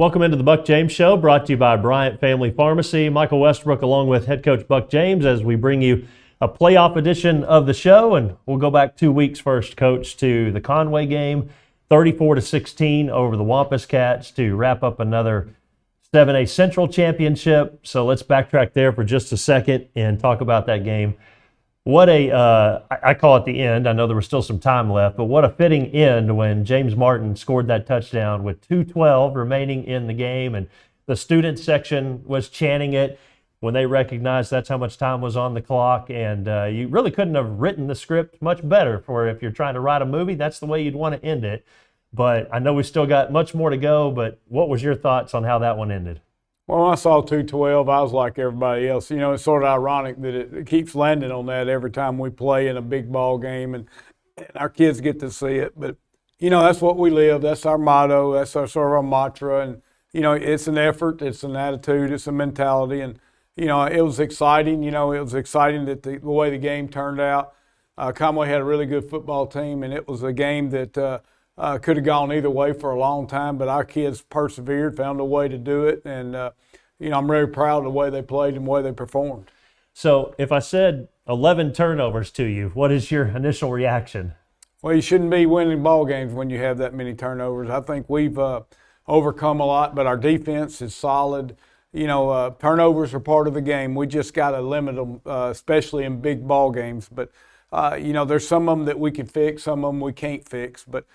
Welcome into the Buck James Show, brought to you by Bryant Family Pharmacy. Michael Westbrook along with head coach Buck James as we bring you a playoff edition of the show. And we'll go back 2 weeks first, Coach, to the Conway game, 34-16 over the Wampus Cats to wrap up another 7A Central Championship. So let's backtrack there for just a second and talk about that game. What I call it the end. I know there was still some time left, but what a fitting end when James Martin scored that touchdown with 2:12 remaining in the game, and the student section was chanting it when they recognized that's how much time was on the clock. And you really couldn't have written the script much better for if you're trying to write a movie. That's the way you'd want to end it. But I know we still got much more to go, but what was your thoughts on how that one ended? Well, when I saw 2:12, I was like everybody else. You know, it's sort of ironic that it keeps landing on that every time we play in a big ball game, and our kids get to see it. But, you know, that's what we live. That's our motto. That's our sort of our mantra. And, you know, it's an effort. It's an attitude. It's a mentality. And, you know, it was exciting. You know, it was exciting that the way the game turned out. Conway had a really good football team, and it was a game that could have gone either way for a long time, but our kids persevered, found a way to do it, and you know, I'm very proud of the way they played and the way they performed. So if I said 11 turnovers to you, what is your initial reaction? Well, you shouldn't be winning ball games when you have that many turnovers. I think we've overcome a lot, but our defense is solid. You know, turnovers are part of the game. We just got to limit them, especially in big ball games. But you know, there's some of them that we can fix, some of them we can't fix. But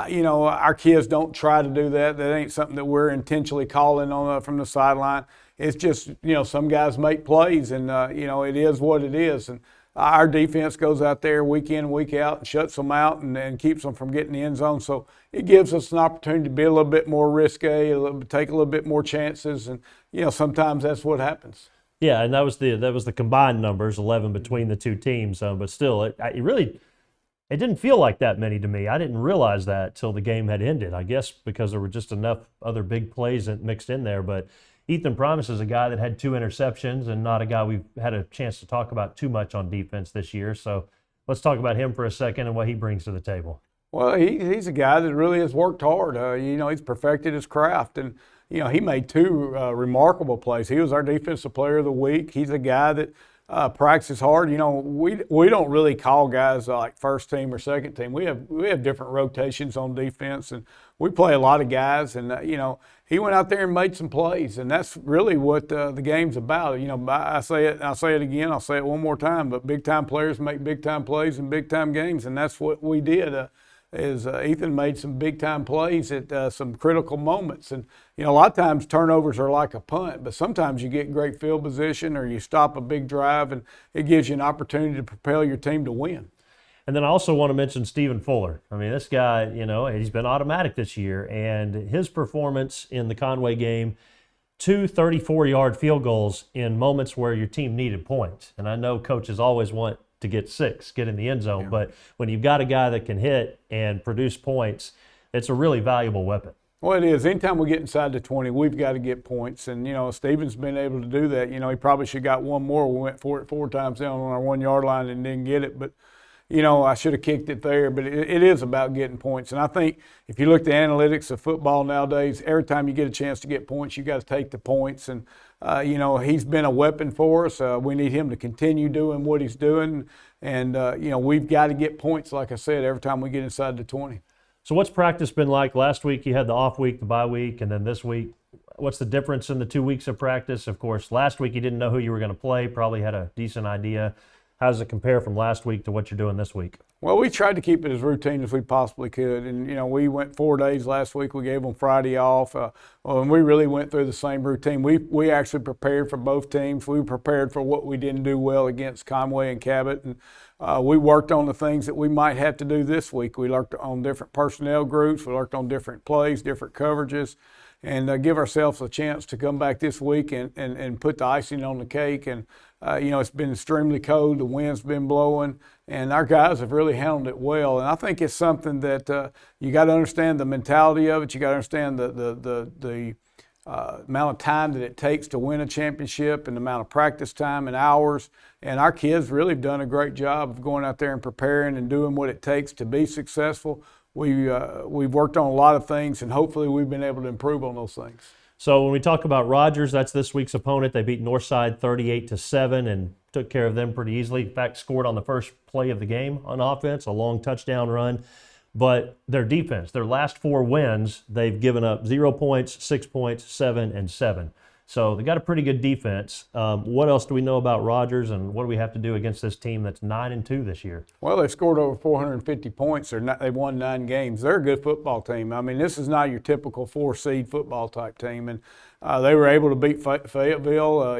you know, our kids don't try to do that. That ain't something that we're intentionally calling on from the sideline. It's just, you know, some guys make plays, and you know, it is what it is. And our defense goes out there week in, week out, and shuts them out and keeps them from getting the end zone. So it gives us an opportunity to be a little bit more risque, take a little bit more chances, and you know, sometimes that's what happens. Yeah, and that was the combined numbers, 11 between the two teams. But still, it didn't feel like that many to me. I didn't realize that till the game had ended. I guess because there were just enough other big plays mixed in there. But Ethan Primus is a guy that had 2 interceptions and not a guy we've had a chance to talk about too much on defense this year. So let's talk about him for a second and what he brings to the table. Well, he's a guy that really has worked hard. You know, he's perfected his craft, and you know, he made 2 remarkable plays. He was our defensive player of the week. He's a guy that practices hard. You know, we don't really call guys like first team or second team. We have different rotations on defense, and we play a lot of guys. And you know, he went out there and made some plays, and that's really what the game's about. You know, I say it, I'll say it again, I'll say it one more time. But big time players make big time plays in big time games, and that's what we did. Ethan made some big-time plays at some critical moments. And, you know, a lot of times turnovers are like a punt, but sometimes you get great field position or you stop a big drive, and it gives you an opportunity to propel your team to win. And then I also want to mention Stephen Fuller. I mean, this guy, you know, he's been automatic this year, and his performance in the Conway game, 2 34-yard field goals in moments where your team needed points. And I know coaches always want to get 6, get in the end zone. Yeah. But when you've got a guy that can hit and produce points, it's a really valuable weapon. Well, it is. Anytime we get inside the 20, we've got to get points. And, you know, Stephen's been able to do that. You know, he probably should have got one more. We went for it 4 times down on our 1-yard line and didn't get it. But, you know, I should have kicked it there. But it is about getting points. And I think if you look at the analytics of football nowadays, every time you get a chance to get points, you got to take the points. And, you know, he's been a weapon for us. We need him to continue doing what he's doing. And, you know, we've got to get points, like I said, every time we get inside the 20. So what's practice been like? Last week you had the off week, the bye week, and then this week, what's the difference in the 2 weeks of practice? Of course, last week you didn't know who you were going to play, probably had a decent idea. How does it compare from last week to what you're doing this week? Well, we tried to keep it as routine as we possibly could. And, you know, we went 4 days last week. We gave them Friday off. And we really went through the same routine. We actually prepared for both teams. We prepared for what we didn't do well against Conway and Cabot. And we worked on the things that we might have to do this week. We worked on different personnel groups. We worked on different plays, different coverages, and give ourselves a chance to come back this week and put the icing on the cake. And, you know, it's been extremely cold. The wind's been blowing, and our guys have really handled it well. And I think it's something that you got to understand the mentality of it. You got to understand the amount of time that it takes to win a championship and the amount of practice time and hours. And our kids really have done a great job of going out there and preparing and doing what it takes to be successful. we've worked on a lot of things, and hopefully we've been able to improve on those things. So when we talk about Rogers, that's this week's opponent. They beat Northside 38-7 and took care of them pretty easily. In fact, scored on the first play of the game on offense, a long touchdown run. But their defense, their last 4 wins, they've given up 0 points, 6 points, 7, and 7. So they got a pretty good defense. What else do we know about Rogers, and what do we have to do against this team that's 9-2 this year? Well, they've scored over 450 points. They've won 9 games. They're a good football team. I mean, this is not your typical 4-seed football type team, and they were able to beat Fayetteville.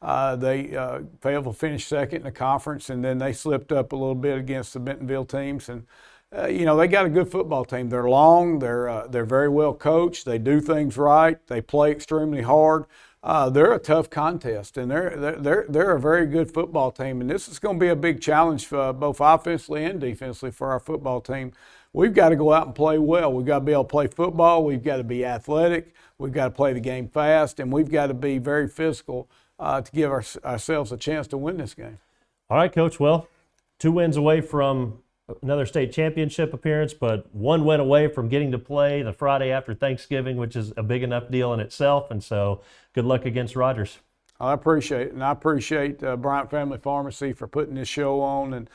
Fayetteville finished second in the conference, and then they slipped up a little bit against the Bentonville teams. And they got a good football team. They're long. They're very well coached. They do things right. They play extremely hard. They're a tough contest, and they're a very good football team. And this is going to be a big challenge for both offensively and defensively for our football team. We've got to go out and play well. We've got to be able to play football. We've got to be athletic. We've got to play the game fast, and we've got to be very physical to give ourselves a chance to win this game. All right, Coach. Well, 2 wins away from another state championship appearance, but 1 win away from getting to play the Friday after Thanksgiving, which is a big enough deal in itself. And so good luck against Rogers. I appreciate it, and I appreciate Bryant Family Pharmacy for putting this show on. And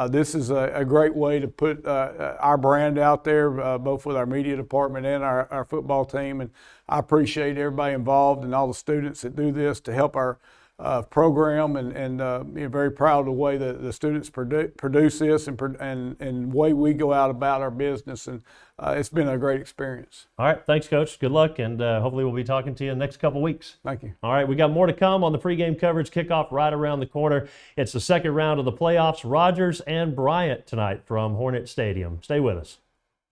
this is a great way to put our brand out there, both with our media department and our football team. And I appreciate everybody involved and all the students that do this to help our program, and very proud of the way that the students produce this and the way we go out about our business, and it's been a great experience. All right, thanks, Coach. Good luck, and hopefully we'll be talking to you in the next couple weeks. Thank you. All right, we got more to come on the pregame coverage. Kickoff right around the corner. It's the second round of the playoffs. Rogers and Bryant tonight from Hornet Stadium. Stay with us.